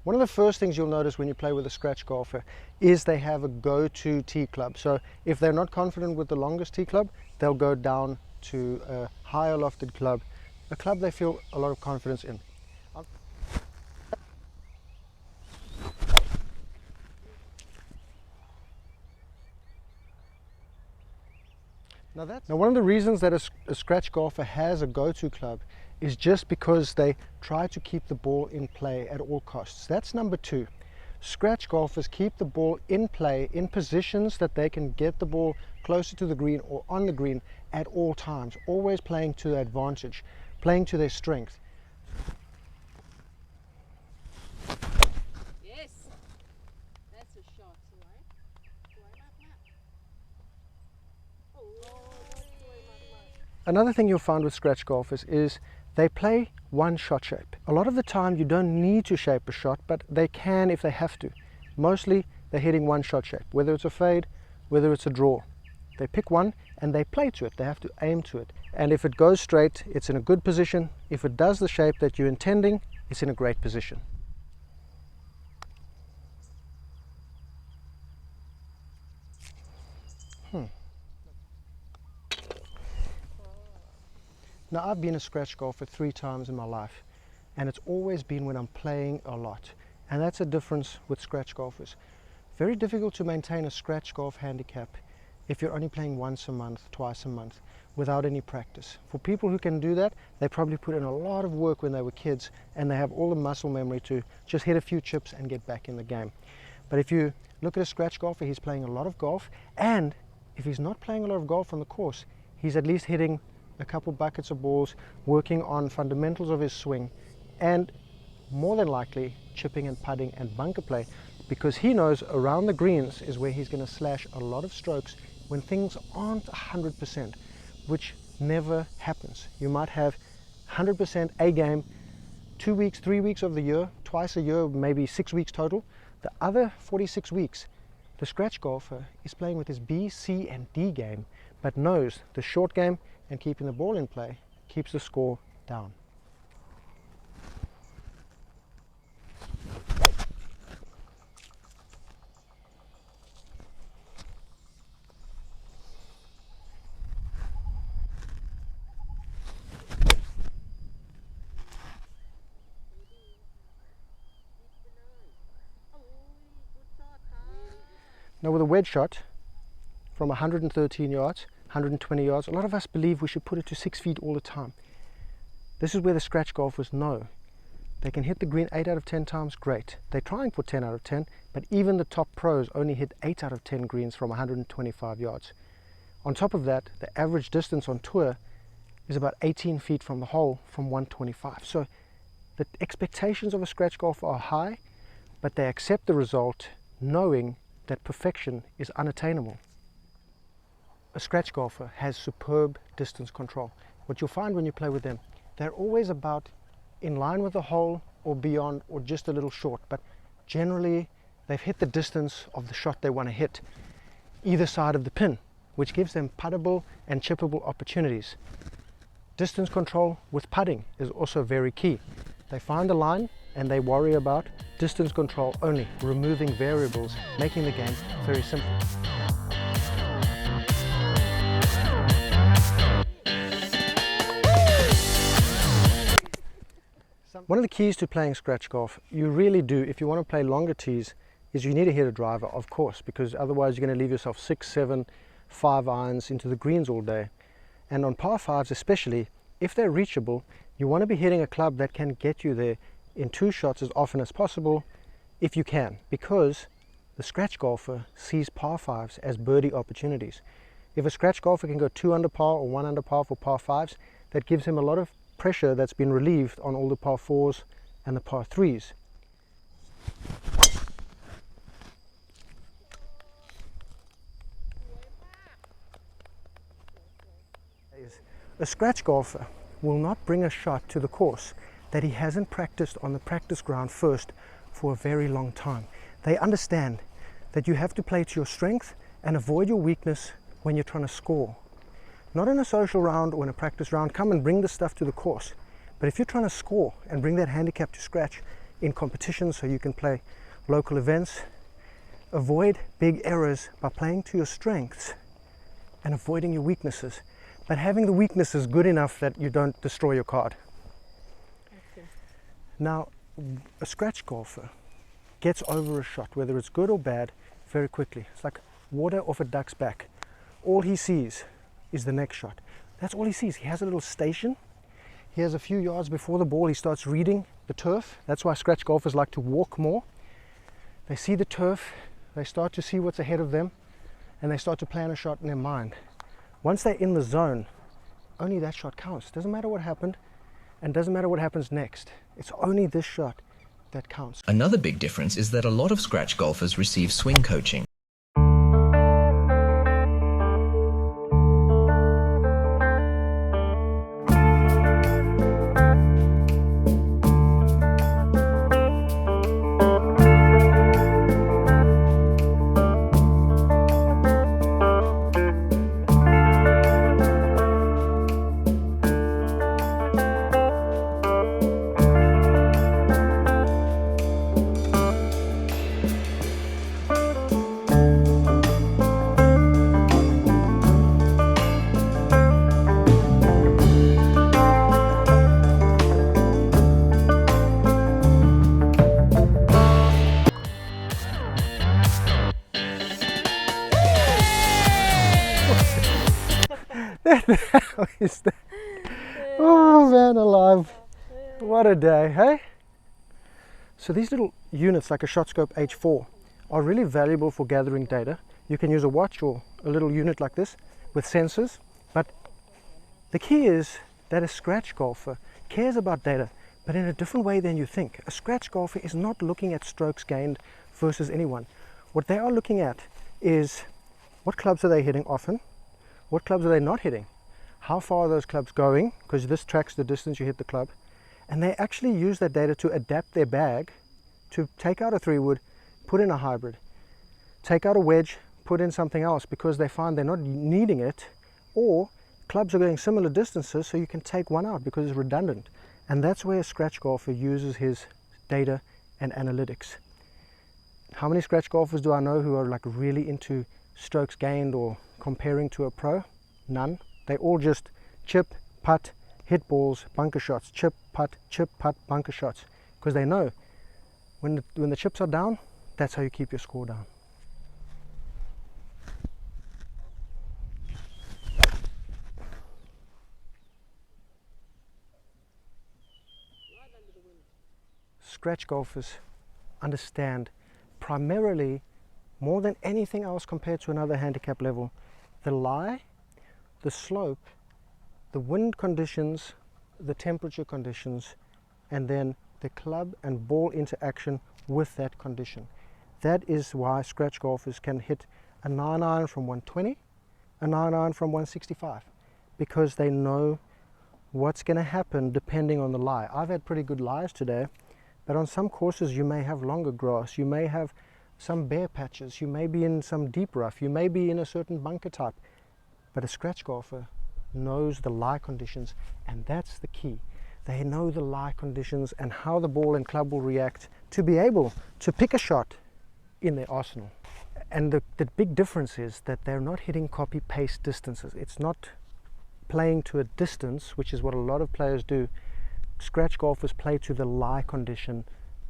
One of the first things you'll notice when you play with a scratch golfer is they have a go-to tee club. So if they're not confident with the longest tee club, they'll go down to a higher lofted club, a club they feel a lot of confidence in. Now one of the reasons that a scratch golfer has a go-to club is just because they try to keep the ball in play at all costs. That's number two. Scratch golfers keep the ball in play in positions that they can get the ball closer to the green or on the green at all times, always playing to their advantage, playing to their strength. Yes, that's a shot, Another thing you'll find with scratch golfers is they play one shot shape. A lot of the time you don't need to shape a shot, but they can if they have to. Mostly they're hitting one shot shape, whether it's a fade, whether it's a draw. They pick one and they play to it. They have to aim to it. And if it goes straight, it's in a good position. If it does the shape that you're intending, it's in a great position. Now I've been a scratch golfer 3 times in my life, and it's always been when I'm playing a lot. And that's a difference with scratch golfers. Very difficult to maintain a scratch golf handicap if you're only playing once a month, twice a month, without any practice. For people who can do that, they probably put in a lot of work when they were kids, and they have all the muscle memory to just hit a few chips and get back in the game. But if you look at a scratch golfer, he's playing a lot of golf, and if he's not playing a lot of golf on the course, he's at least hitting a couple buckets of balls, working on fundamentals of his swing, and more than likely chipping and putting and bunker play, because he knows around the greens is where he's going to slash a lot of strokes when things aren't 100%, which never happens. You might have 100% A game 2 weeks, 3 weeks of the year, twice a year, maybe 6 weeks total. The other 46 weeks, the scratch golfer is playing with his B, C and D game, but knows the short game and keeping the ball in play keeps the score down. Now with a wedge shot from 113 yards, 120 yards, a lot of us believe we should put it to 6 feet all the time. This is where the scratch golfers know. They can hit the green 8 out of 10 times, great. They're trying for 10 out of 10, but even the top pros only hit 8 out of 10 greens from 125 yards. On top of that, the average distance on tour is about 18 feet from the hole from 125. So the expectations of a scratch golfer are high, but they accept the result knowing that perfection is unattainable. A scratch golfer has superb distance control. What you'll find when you play with them, they're always about in line with the hole or beyond or just a little short, but generally they've hit the distance of the shot they want to hit, either side of the pin, which gives them puttable and chippable opportunities. Distance control with putting is also very key. They find the line and they worry about distance control only, removing variables, making the game very simple. One of the keys to playing scratch golf, you really do, if you want to play longer tees, is you need to hit a driver, of course, because otherwise you're going to leave yourself 6, 7, 5 irons into the greens all day. And on par 5s especially, if they're reachable, you want to be hitting a club that can get you there in 2 shots as often as possible, if you can, because the scratch golfer sees par 5s as birdie opportunities. If a scratch golfer can go 2 under par or 1 under par for par 5s, that gives him a lot of pressure that's been relieved on all the par 4s and the par 3s. A scratch golfer will not bring a shot to the course that he hasn't practiced on the practice ground first for a very long time. They understand that you have to play to your strength and avoid your weakness when you're trying to score. Not in a social round or in a practice round, come and bring the stuff to the course. But if you're trying to score and bring that handicap to scratch, in competitions so you can play local events. Avoid big errors by playing to your strengths and avoiding your weaknesses, but having the weaknesses good enough that you don't destroy your card. Okay. Now, a scratch golfer gets over a shot, whether it's good or bad, very quickly. It's like water off a duck's back. All he sees is the next shot. That's all he sees. He has a little station. He has a few yards before the ball. He starts reading the turf. That's why scratch golfers like to walk more. They see the turf, they start to see what's ahead of them, and they start to plan a shot in their mind. Once they're in the zone, only that shot counts. Doesn't matter what happened, and doesn't matter what happens next. It's only this shot that counts. Another big difference is that a lot of scratch golfers receive swing coaching. How is that? Oh man alive, what a day, hey? So these little units like a ShotScope H4 are really valuable for gathering data. You can use a watch or a little unit like this with sensors, but the key is that a scratch golfer cares about data, but in a different way than you think. A scratch golfer is not looking at strokes gained versus anyone. What they are looking at is what clubs are they hitting often, what clubs are they not hitting, how far are those clubs going, because this tracks the distance you hit the club, and they actually use that data to adapt their bag to take out a 3-wood, put in a hybrid, take out a wedge, put in something else because they find they're not needing it, or clubs are going similar distances so you can take one out because it's redundant. And that's where a scratch golfer uses his data and analytics. How many scratch golfers do I know who are like really into strokes gained or comparing to a pro? None. They all just chip, putt, hit balls, bunker shots, chip, putt, bunker shots, because they know when the chips are down, that's how you keep your score down. Scratch golfers understand primarily, more than anything else compared to another handicap level, the lie, the slope, the wind conditions, the temperature conditions, and then the club and ball interaction with that condition. That is why scratch golfers can hit a 9-iron from 120, a 9-iron from 165, because they know what's going to happen depending on the lie. I've had pretty good lies today, but on some courses you may have longer grass, you may have some bare patches, you may be in some deep rough, you may be in a certain bunker type, but a scratch golfer knows the lie conditions, and that's the key. They know the lie conditions and how the ball and club will react to be able to pick a shot in their arsenal. And the big difference is that they're not hitting copy-paste distances. It's not playing to a distance, which is what a lot of players do. Scratch golfers play to the lie condition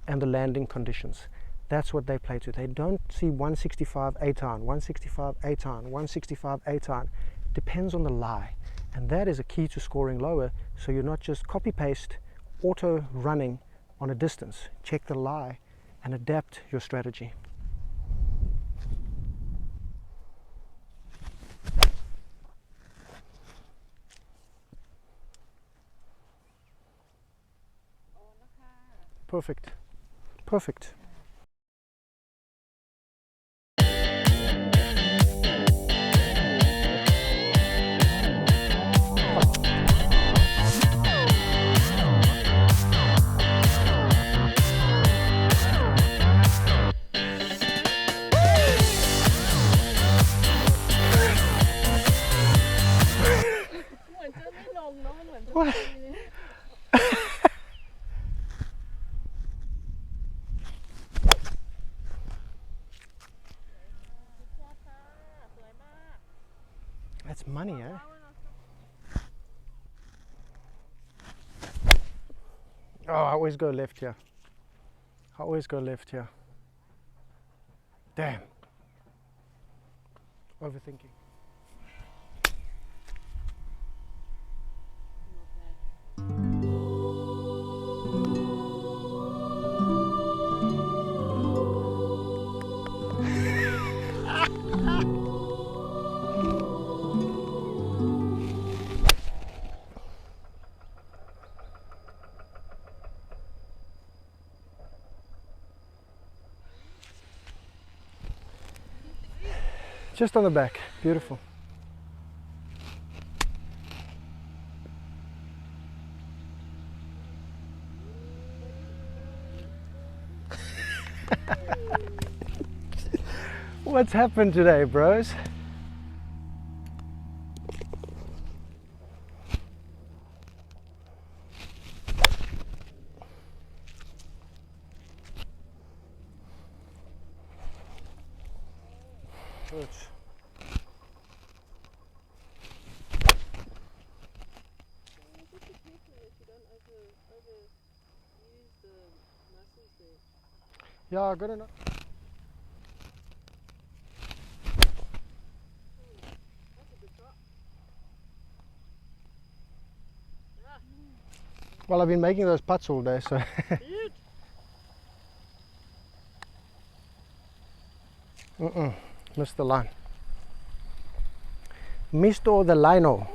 and the landing conditions. That's what they play to. They don't see 165 8-iron, 165 8-iron, 165 8-iron. Depends on the lie. And that is a key to scoring lower, so you're not just copy-paste, auto-running on a distance. Check the lie and adapt your strategy. Perfect. Perfect. That's money, eh? Oh, I always go left here. I always go left here. Damn. Overthinking. Just on the back. Beautiful. What's happened today, bros? Good. Yeah, I got enough. Well, I've been making those putts all day, so. Missed the line. Missed all the lino.